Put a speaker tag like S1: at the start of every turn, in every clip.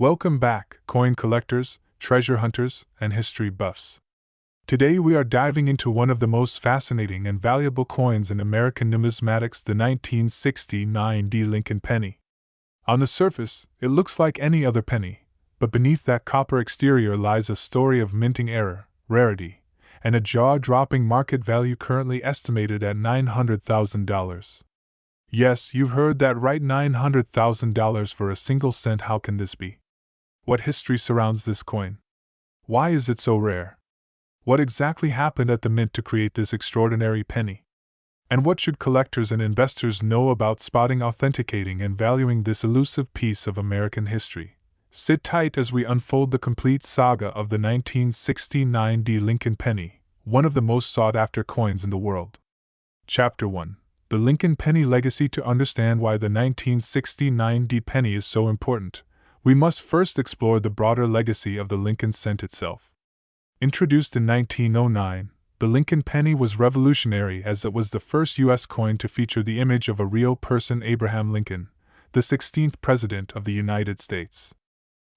S1: Welcome back, coin collectors, treasure hunters, and history buffs. Today we are diving into one of the most fascinating and valuable coins in American numismatics, the 1969 D Lincoln penny. On the surface, it looks like any other penny, but beneath that copper exterior lies a story of minting error, rarity, and a jaw-dropping market value currently estimated at $900,000. Yes, you've heard that right, $900,000 for a single cent. How can this be? What history surrounds this coin? Why is it so rare? What exactly happened at the mint to create this extraordinary penny? And what should collectors and investors know about spotting, authenticating, and valuing this elusive piece of American history? Sit tight as we unfold the complete saga of the 1969 D Lincoln penny, one of the most sought-after coins in the world. Chapter 1: The Lincoln Penny Legacy. To understand why the 1969 D penny is so important, we must first explore the broader legacy of the Lincoln cent itself. Introduced in 1909, the Lincoln penny was revolutionary as it was the first U.S. coin to feature the image of a real person, Abraham Lincoln, the 16th President of the United States.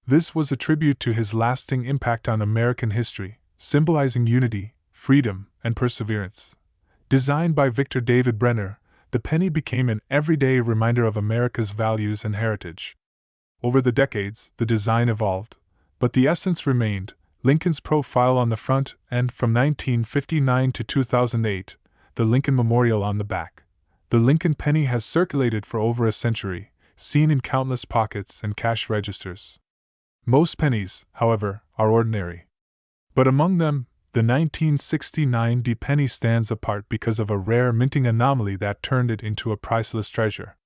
S1: This was a tribute to his lasting impact on American history, symbolizing unity, freedom, and perseverance. Designed by Victor David Brenner, the penny became an everyday reminder of America's values and heritage. Over the decades, the design evolved, but the essence remained: Lincoln's profile on the front, and, from 1959 to 2008, the Lincoln Memorial on the back. The Lincoln penny has circulated for over a century, seen in countless pockets and cash registers. Most pennies, however, are ordinary. But among them, the 1969 D penny stands apart because of a rare minting anomaly that turned it into a priceless treasure.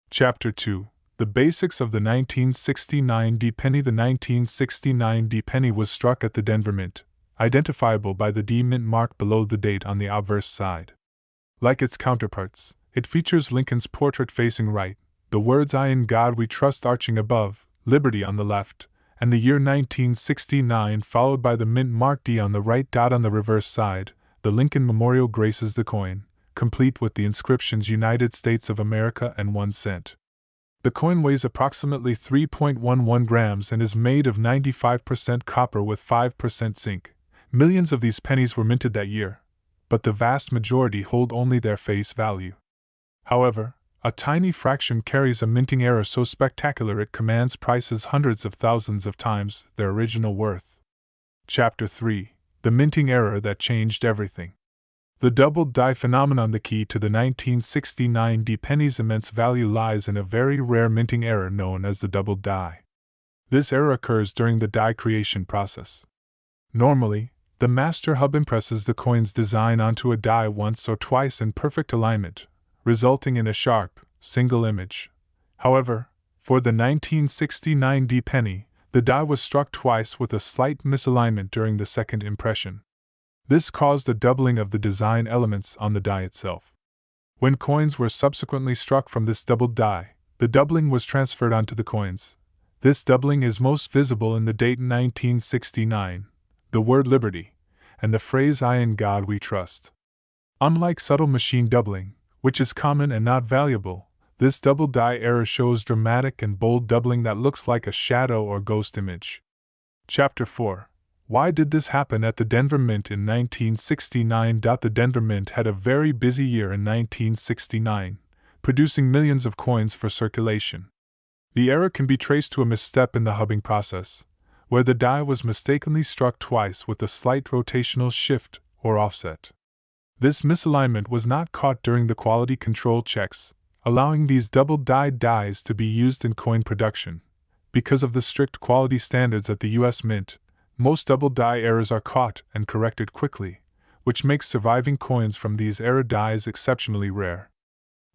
S1: Chapter 2: The basics of the 1969 D penny. The 1969 D penny was struck at the Denver Mint, identifiable by the D Mint mark below the date on the obverse side. Like its counterparts, it features Lincoln's portrait facing right, the words "I in God we trust" arching above, liberty on the left, and the year 1969 followed by the mint mark D on the right. On the reverse side, the Lincoln Memorial graces the coin, complete with the inscriptions United States of America and 1 cent. The coin weighs approximately 3.11 grams and is made of 95% copper with 5% zinc. Millions of these pennies were minted that year, but the vast majority hold only their face value. However, a tiny fraction carries a minting error so spectacular it commands prices hundreds of thousands of times their original worth. Chapter 3: The minting error that changed everything. The double die phenomenon. The key to the 1969 D penny's immense value lies in a very rare minting error known as the double die. This error occurs during the die creation process. Normally, the master hub impresses the coin's design onto a die once or twice in perfect alignment, resulting in a sharp, single image. However, for the 1969 D penny, the die was struck twice with a slight misalignment during the second impression. This caused a doubling of the design elements on the die itself. When coins were subsequently struck from this doubled die, the doubling was transferred onto the coins. This doubling is most visible in the date 1969, the word liberty, and the phrase "I in God we trust." Unlike subtle machine doubling, which is common and not valuable, this double die error shows dramatic and bold doubling that looks like a shadow or ghost image. Chapter 4: Why did this happen at the Denver Mint in 1969? The Denver Mint had a very busy year in 1969, producing millions of coins for circulation. The error can be traced to a misstep in the hubbing process, where the die was mistakenly struck twice with a slight rotational shift or offset. This misalignment was not caught during the quality control checks, allowing these double-dyed dies to be used in coin production. Because of the strict quality standards at the U.S. Mint, most double-die errors are caught and corrected quickly, which makes surviving coins from these error dies exceptionally rare.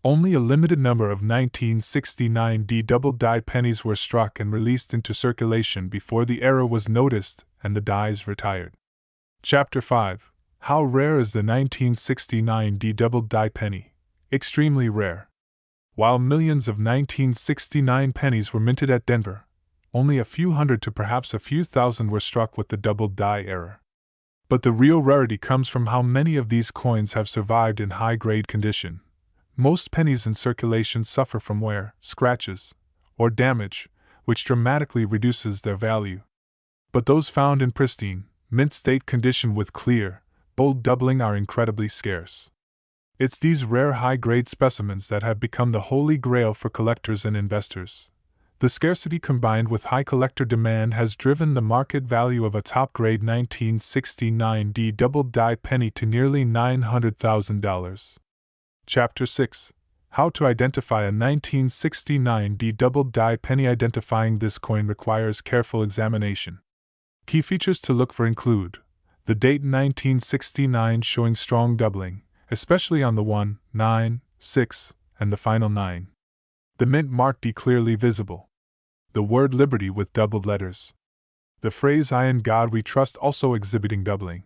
S1: Only a limited number of 1969 D double-die pennies were struck and released into circulation before the error was noticed and the dies retired. Chapter 5: How rare is the 1969 D double-die penny? Extremely rare. While millions of 1969 pennies were minted at Denver, only a few hundred to perhaps a few thousand were struck with the double die error. But the real rarity comes from how many of these coins have survived in high-grade condition. Most pennies in circulation suffer from wear, scratches, or damage, which dramatically reduces their value. But those found in pristine, mint state condition with clear, bold doubling are incredibly scarce. It's these rare high-grade specimens that have become the holy grail for collectors and investors. The scarcity combined with high collector demand has driven the market value of a top-grade 1969 D double-die penny to nearly $900,000. Chapter 6: How to identify a 1969 D double-die penny. Identifying this coin requires careful examination. Key features to look for include the date 1969 showing strong doubling, especially on the 1, 9, 6, and the final 9. The mint mark D clearly visible. The word Liberty with doubled letters. The phrase I in God we trust also exhibiting doubling.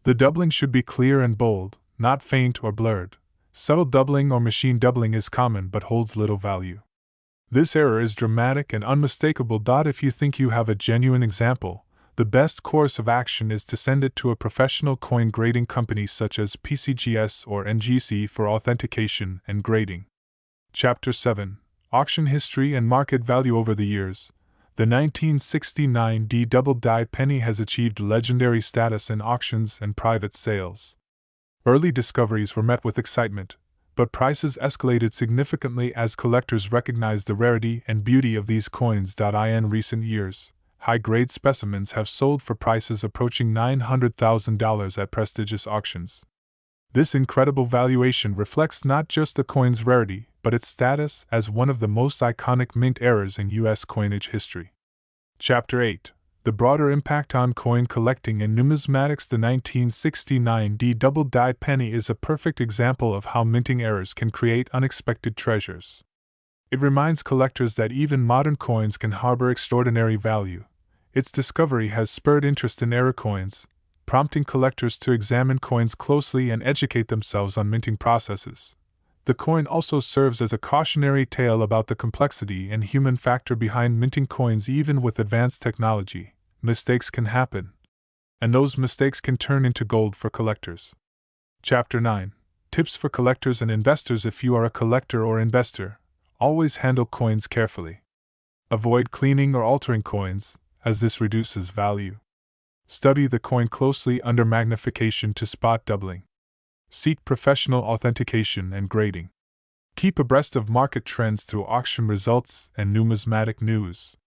S1: The doubling should be clear and bold, not faint or blurred. Subtle doubling or machine doubling is common but holds little value. This error is dramatic and unmistakable. If you think you have a genuine example, the best course of action is to send it to a professional coin grading company such as PCGS or NGC for authentication and grading. Chapter 7: Auction history and market value. Over the years, the 1969 D double-die penny has achieved legendary status in auctions and private sales. Early discoveries were met with excitement, but prices escalated significantly as collectors recognized the rarity and beauty of these coins. In recent years, high-grade specimens have sold for prices approaching $900,000 at prestigious auctions. This incredible valuation reflects not just the coin's rarity, but its status as one of the most iconic mint eras in U.S. coinage history. Chapter 8: The broader impact on coin collecting and numismatics. The 1969 D double-die penny is a perfect example of how minting errors can create unexpected treasures. It reminds collectors that even modern coins can harbor extraordinary value. Its discovery has spurred interest in error coins, prompting collectors to examine coins closely and educate themselves on minting processes. The coin also serves as a cautionary tale about the complexity and human factor behind minting coins. Even with advanced technology, mistakes can happen, and those mistakes can turn into gold for collectors. Chapter 9: Tips for collectors and investors. If you are a collector or investor, always handle coins carefully. Avoid cleaning or altering coins, as this reduces value. Study the coin closely under magnification to spot doubling. Seek professional authentication and grading. Keep abreast of market trends through auction results and numismatic news.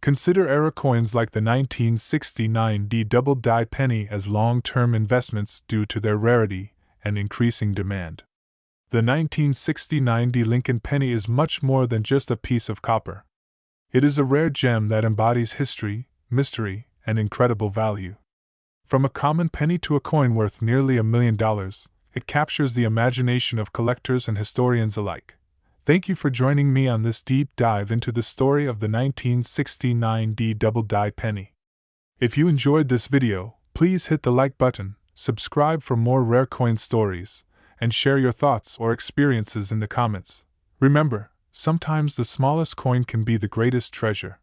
S1: Consider error coins like the 1969 D double-die penny as long-term investments due to their rarity and increasing demand. The 1969 D Lincoln penny is much more than just a piece of copper. It is a rare gem that embodies history, mystery, and incredible value. From a common penny to a coin worth nearly $1 million, it captures the imagination of collectors and historians alike. Thank you for joining me on this deep dive into the story of the 1969 D double-die penny. If you enjoyed this video, please hit the like button, subscribe for more rare coin stories, and share your thoughts or experiences in the comments. Remember, sometimes the smallest coin can be the greatest treasure.